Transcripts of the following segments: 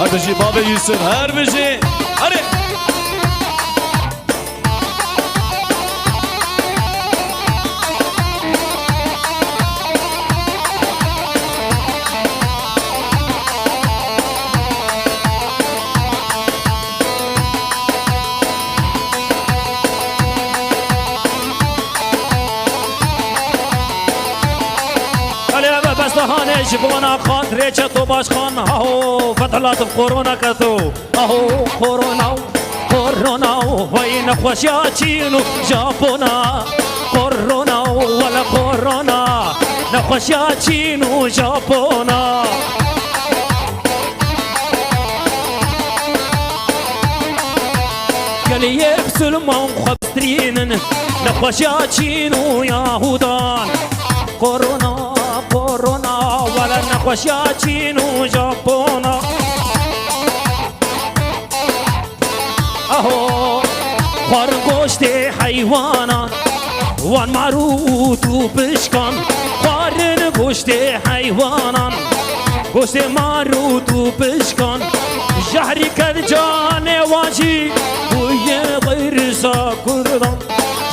هر بجی بابا یوسف هر بجی هره هانش بونا خان ریچه تو باش خان اهو فتلات کرونا کتو اهو کرونا وای نخوشی چینو ژاپونا کرونا ولا کرونا نخوشی چینو ژاپونا قال يبسلمون خبسترين نخوشی چینو یهودان کرونا ولا نخوشی چینو ژاپونا اهو خرگوشت حیوانان وان ماروت و بشکان خارن گوشت حیوانان گوشت ماروت و بشکان جهری کد جان واجی بوی غیر سا کردان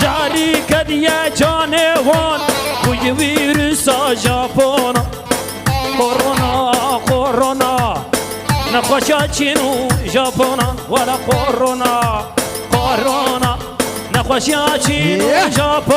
جهری کد یا جان وان بوی ویرسا ژاپونا کرونا نخوشی چینو ژاپونا ولا کرونا نخوشی چینو ژاپونا